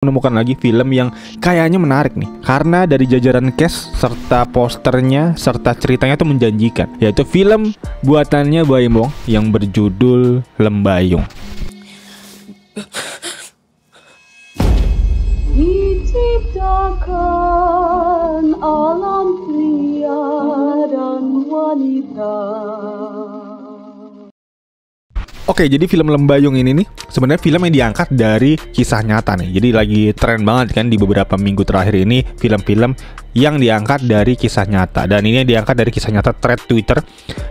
menemukan lagi film yang kayaknya menarik nih, karena dari jajaran cast serta posternya serta ceritanya tuh menjanjikan, yaitu film buatannya Baim Wong yang berjudul Lembayung. Diciptakan alam pria dan wanita. Oke, jadi film Lembayung ini nih sebenarnya film yang diangkat dari kisah nyata nih. Jadi lagi tren banget kan di beberapa minggu terakhir ini film-film yang diangkat dari kisah nyata. Dan ini diangkat dari kisah nyata thread Twitter.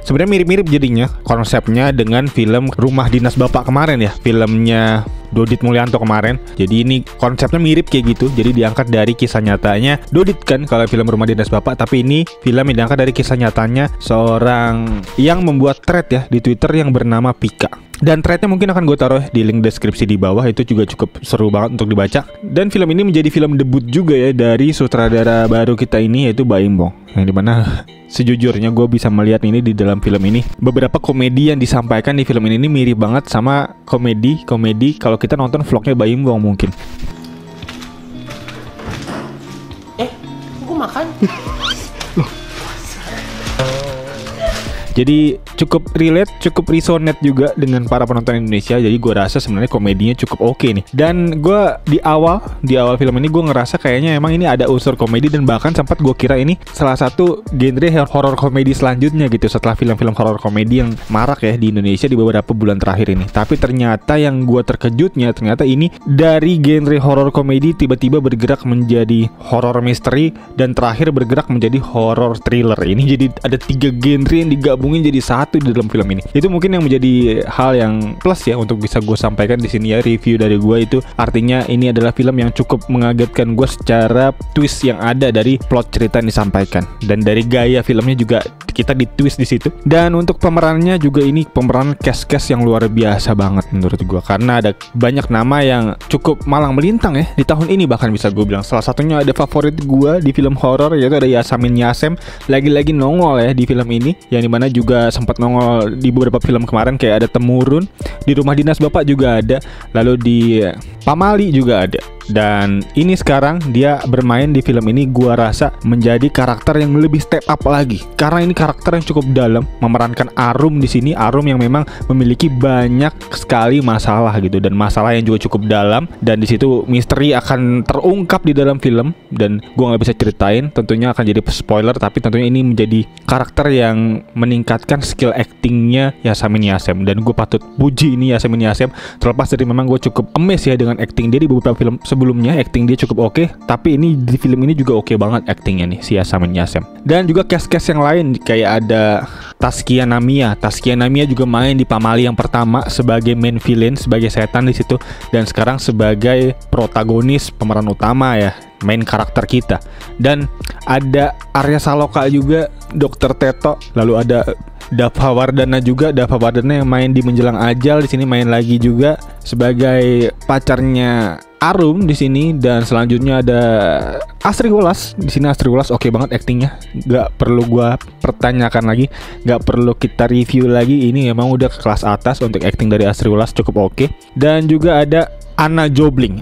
Sebenarnya mirip-mirip jadinya konsepnya dengan film Rumah Dinas Bapak kemarin ya, filmnya Dodit Mulyanto kemarin. Jadi ini konsepnya mirip kayak gitu. Jadi diangkat dari kisah nyatanya Dodit kan kalau film Rumah Dinas Bapak, tapi ini film yang diangkat dari kisah nyatanya seorang yang membuat thread ya di Twitter yang bernama Pika. Dan threadnya mungkin akan gue taruh di link deskripsi di bawah. Itu juga cukup seru banget untuk dibaca. Dan film ini menjadi film debut juga ya dari sutradara baru kita ini, yaitu Baim Wong. Yang dimana sejujurnya gue bisa melihat ini di dalam film ini, beberapa komedi yang disampaikan di film ini mirip banget sama komedi kalau kita nonton vlognya Baim Wong mungkin. Gue makan. Jadi cukup relate, cukup resonate juga dengan para penonton Indonesia. Jadi gue rasa sebenarnya komedinya cukup oke nih. Dan gue di awal film ini gue ngerasa kayaknya emang ini ada unsur komedi, dan bahkan sempat gue kira ini salah satu genre horror komedi selanjutnya gitu setelah film-film horror komedi yang marak ya di Indonesia di beberapa bulan terakhir ini. Tapi ternyata yang gue terkejutnya, ternyata ini dari genre horror komedi tiba-tiba bergerak menjadi horror misteri, dan terakhir bergerak menjadi horror thriller. Ini jadi ada 3 genre yang digabung jadi satu di dalam film ini. Itu mungkin yang menjadi hal yang plus ya untuk bisa gue sampaikan di sini ya, review dari gue itu. Artinya ini adalah film yang cukup mengagetkan gue secara twist yang ada dari plot cerita yang disampaikan, dan dari gaya filmnya juga kita di twist di situ. Dan untuk pemerannya juga ini pemeran cast yang luar biasa banget menurut gue, karena ada banyak nama yang cukup malang melintang ya di tahun ini, bahkan bisa gue bilang salah satunya ada favorit gue di film horor, yaitu ada Yasamin Yasem lagi-lagi nongol ya di film ini, yang dimana juga sempat nongol di beberapa film kemarin kayak ada Temurun, di Rumah Dinas Bapak juga ada, lalu di Pamali juga ada. Dan ini sekarang dia bermain di film ini, gua rasa menjadi karakter yang lebih step up lagi, karena ini karakter yang cukup dalam, memerankan Arum di sini. Arum yang memang memiliki banyak sekali masalah gitu, dan masalah yang juga cukup dalam, dan di situ misteri akan terungkap di dalam film. Dan gua nggak bisa ceritain, tentunya akan jadi spoiler, tapi tentunya ini menjadi karakter yang meningkatkan skill actingnya Yasamin Yasem, dan gue patut puji ini Yasamin Yasem. Terlepas dari memang gue cukup amazed ya dengan acting dia di beberapa film sebelumnya, acting dia cukup oke, tapi ini di film ini juga oke banget actingnya nih si Yasamin Yasem. Dan juga cast yang lain kayak ada Taskia Namia juga main di Pamali yang pertama sebagai main villain, sebagai setan di situ, dan sekarang sebagai protagonis pemeran utama ya, main karakter kita. Dan ada Arya Saloka juga, Dr. Teto, lalu ada Dava Wardana juga, Dava Wardana yang main di Menjelang Ajal, di sini main lagi juga sebagai pacarnya Arum di sini. Dan selanjutnya ada Astri Wolas di sini. Astri Wolas oke banget actingnya, nggak perlu gua pertanyakan lagi, nggak perlu kita review lagi. Ini emang udah kelas atas untuk acting dari Astri Wolas, cukup oke. Dan juga ada Anna Jobling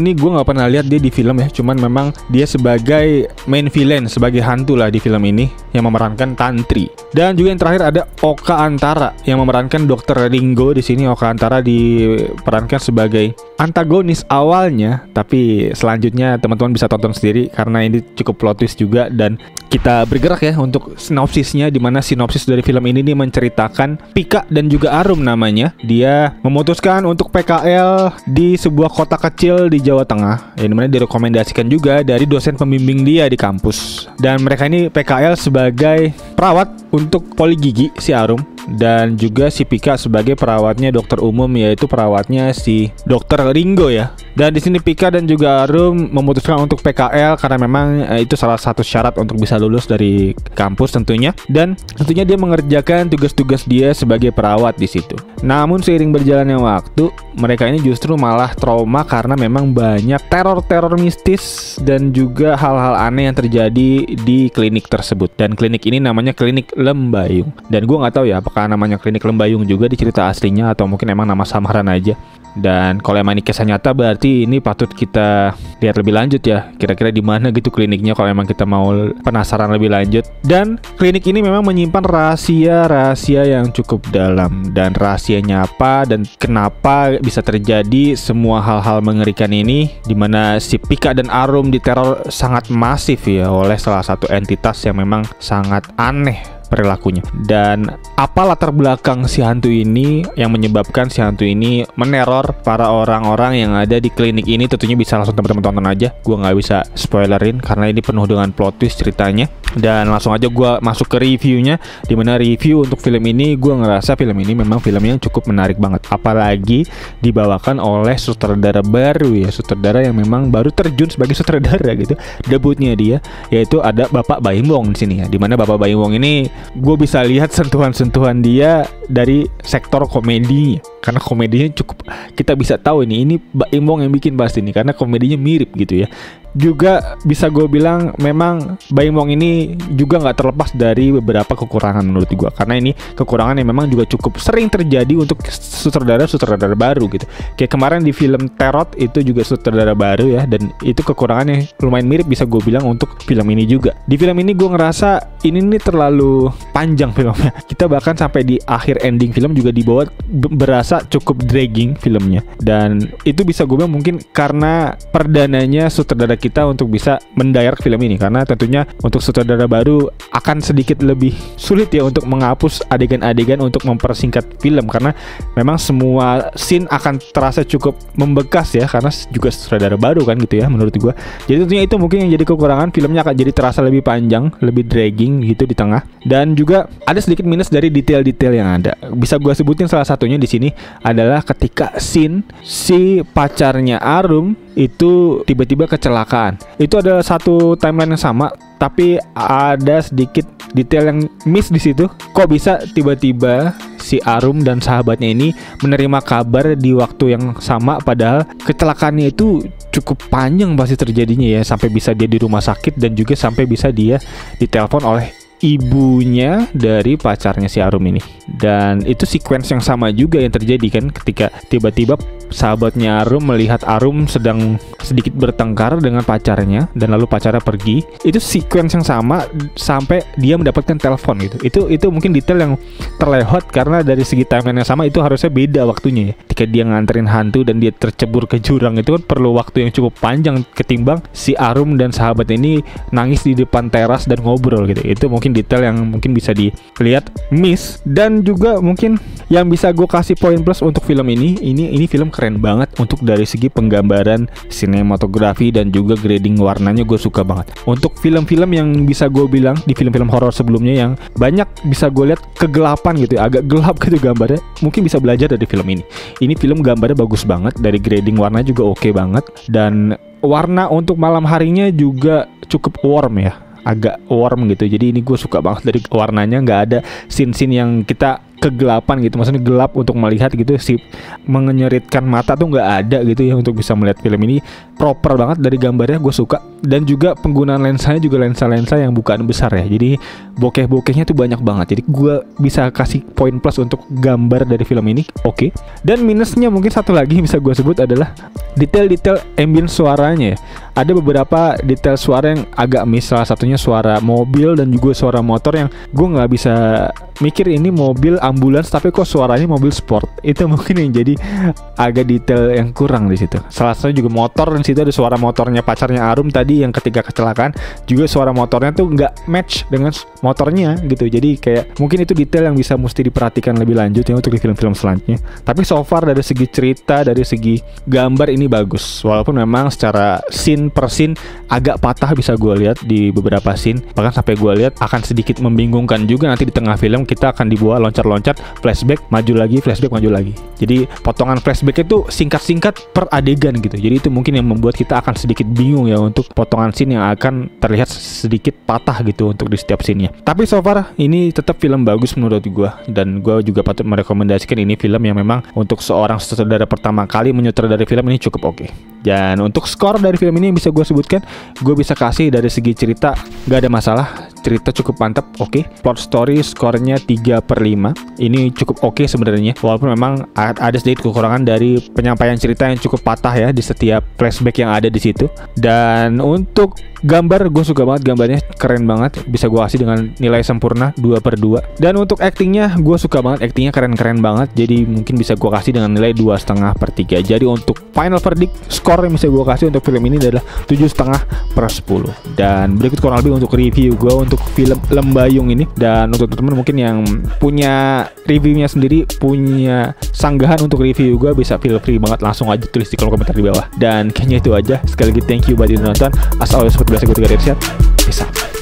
ini gue nggak pernah lihat dia di film ya, cuman memang dia sebagai main villain, sebagai hantu lah di film ini, yang memerankan Tantri. Dan juga yang terakhir ada Oka Antara yang memerankan Dr. Ringo di sini. Oka Antara diperankan sebagai antagonis awalnya, tapi selanjutnya teman-teman bisa tonton sendiri karena ini cukup plot twist juga. Dan kita bergerak ya untuk sinopsisnya, dimana sinopsis dari film ini nih menceritakan Pika dan juga Arum namanya. Dia memutuskan untuk PKL di sebuah kota kecil di Jawa Tengah, yang dimana direkomendasikan juga dari dosen pembimbing dia di kampus. Dan mereka ini PKL sebagai perawat untuk poli gigi si Arum, dan juga si Pika sebagai perawatnya dokter umum, yaitu perawatnya si Dr. Ringo ya. Dan di sini Pika dan juga Arum memutuskan untuk PKL karena memang itu salah satu syarat untuk bisa lulus dari kampus tentunya. Dan tentunya dia mengerjakan tugas-tugas dia sebagai perawat di situ. Namun seiring berjalannya waktu, mereka ini justru malah trauma karena memang banyak teror-teror mistis dan juga hal-hal aneh yang terjadi di klinik tersebut. Dan klinik ini namanya klinik Lembayung. Dan gue nggak tahu ya apakah apakah namanya klinik Lembayung juga di cerita aslinya atau mungkin emang nama samaran aja. Dan kalau emang ini kisah nyata berarti ini patut kita lihat lebih lanjut ya. Kira-kira di mana gitu kliniknya kalau emang kita mau penasaran lebih lanjut. Dan klinik ini memang menyimpan rahasia-rahasia yang cukup dalam. Dan rahasianya apa dan kenapa bisa terjadi semua hal-hal mengerikan ini, dimana si Pika dan Arum diteror sangat masif ya oleh salah satu entitas yang memang sangat aneh perilakunya. Dan apa latar belakang si hantu ini yang menyebabkan si hantu ini meneror para orang-orang yang ada di klinik ini, tentunya bisa langsung teman-teman tonton aja. Gue nggak bisa spoilerin karena ini penuh dengan plot twist ceritanya. Dan langsung aja gue masuk ke reviewnya, dimana review untuk film ini gue ngerasa film ini memang film yang cukup menarik banget, apalagi dibawakan oleh sutradara baru ya, sutradara yang memang baru terjun sebagai sutradara gitu, debutnya dia, yaitu ada Bapak Baim Wong di sini ya, dimana Bapak Baim Wong ini gue bisa lihat sentuhan-sentuhan dia dari sektor komedi, karena komedinya cukup, kita bisa tahu ini Baim Wong yang bikin pasti ini, karena komedinya mirip gitu ya. Juga bisa gue bilang memang Baim Wong ini juga nggak terlepas dari beberapa kekurangan menurut gue, karena ini kekurangan yang memang juga cukup sering terjadi untuk sutradara baru gitu. Kayak kemarin di film Terot itu juga sutradara baru ya, dan itu kekurangannya lumayan mirip bisa gue bilang untuk film ini juga. Di film ini gue ngerasa ini nih terlalu panjang filmnya. Kita bahkan sampai di akhir ending film juga dibawa berasa cukup dragging filmnya, dan itu bisa gue bilang mungkin karena perdananya sutradara kita untuk bisa mendirect film ini, karena tentunya untuk sutradara baru akan sedikit lebih sulit ya untuk menghapus adegan-adegan untuk mempersingkat film, karena memang semua scene akan terasa cukup membekas ya, karena juga sutradara baru kan gitu ya menurut gua. Jadi tentunya itu mungkin yang jadi kekurangan, filmnya akan jadi terasa lebih panjang, lebih dragging gitu di tengah. Dan juga ada sedikit minus dari detail-detail yang ada. Bisa gua sebutin salah satunya di sini adalah ketika scene si pacarnya Arum itu tiba-tiba kecelakaan. Itu adalah satu timeline yang sama, tapi ada sedikit detail yang miss di situ. Kok bisa tiba-tiba si Arum dan sahabatnya ini menerima kabar di waktu yang sama, padahal kecelakaannya itu cukup panjang pasti terjadinya ya, sampai bisa dia di rumah sakit dan juga sampai bisa dia ditelepon oleh ibunya dari pacarnya si Arum ini. Dan itu sequence yang sama juga yang terjadi kan, ketika tiba-tiba sahabatnya Arum melihat Arum sedang sedikit bertengkar dengan pacarnya dan lalu pacarnya pergi. Itu sequence yang sama sampai dia mendapatkan telepon gitu. Itu mungkin detail yang terlewat karena dari segi timeline yang sama itu harusnya beda waktunya ya. Ketika dia nganterin hantu dan dia tercebur ke jurang, itu kan perlu waktu yang cukup panjang ketimbang si Arum dan sahabat ini nangis di depan teras dan ngobrol gitu. Itu mungkin detail yang mungkin bisa dilihat miss. Dan juga mungkin yang bisa gue kasih poin plus untuk film ini film keren banget untuk dari segi penggambaran, sinematografi, dan juga grading warnanya gue suka banget. Untuk film-film yang bisa gue bilang di film-film horor sebelumnya yang banyak bisa gue lihat kegelapan gitu ya, agak gelap gitu gambarnya, mungkin bisa belajar dari film ini. Ini film gambarnya bagus banget, dari grading warna juga oke banget, dan warna untuk malam harinya juga cukup warm ya, agak warm gitu. Jadi ini gue suka banget dari warnanya, nggak ada scene-scene yang kita kegelapan gitu, maksudnya gelap untuk melihat gitu, sih mengenyeritkan mata tuh nggak ada gitu ya untuk bisa melihat film ini. Proper banget dari gambarnya, gue suka. Dan juga penggunaan lensanya juga lensa-lensa yang bukan besar ya, jadi bokeh-bokehnya tuh banyak banget. Jadi gue bisa kasih poin plus untuk gambar dari film ini, oke. Dan minusnya mungkin satu lagi bisa gue sebut adalah detail-detail ambient suaranya ya. Ada beberapa detail suara yang agak miss, salah satunya suara mobil dan juga suara motor yang gue nggak bisa mikir ini mobil ambulans tapi kok suaranya mobil sport. Itu mungkin yang jadi agak detail yang kurang di situ. Salah satunya juga motor, dan situ ada suara motornya pacarnya Arum tadi yang ketika kecelakaan, juga suara motornya tuh nggak match dengan motornya gitu. Jadi kayak mungkin itu detail yang bisa mesti diperhatikan lebih lanjut ya untuk di film-film selanjutnya. Tapi so far dari segi cerita, dari segi gambar ini bagus, walaupun memang secara scene per scene agak patah bisa gue lihat di beberapa scene. Bahkan sampai gue lihat akan sedikit membingungkan juga nanti di tengah film kita akan dibawa loncat-loncat, flashback maju lagi, flashback maju lagi. Jadi potongan flashback itu singkat-singkat per adegan gitu. Jadi itu mungkin yang membuat kita akan sedikit bingung ya untuk potongan scene yang akan terlihat sedikit patah gitu untuk di setiap scene-nya. Tapi so far ini tetap film bagus menurut gue, dan gue juga patut merekomendasikan ini film yang memang untuk seorang sutradara pertama kali menyutradarai film ini cukup oke. Dan untuk skor dari film ini yang bisa gue sebutkan, gue bisa kasih dari segi cerita gak ada masalah, cerita cukup mantap, oke. Plot story skornya 3/5. ini cukup oke sebenarnya, walaupun memang ada sedikit kekurangan dari penyampaian cerita yang cukup patah ya di setiap flashback yang ada di situ. Dan untuk gambar, gue suka banget gambarnya, keren banget, bisa gue kasih dengan nilai sempurna 2/2. Dan untuk actingnya, gue suka banget, actingnya keren-keren banget, jadi mungkin bisa gue kasih dengan nilai 2,5/3. Jadi untuk final verdict skor yang bisa gue kasih untuk film ini adalah 7,5/10. Dan berikut kurang lebih untuk review gue untuk film Lembayung ini. Dan untuk teman-teman mungkin yang punya reviewnya sendiri, punya sanggahan untuk review gue, bisa feel free banget langsung aja tulis di kolom komentar di bawah. Dan kayaknya itu aja. Sekali lagi thank you buat yang nonton. As always, seperti biasa gue Tegar Irsyad. Peace out.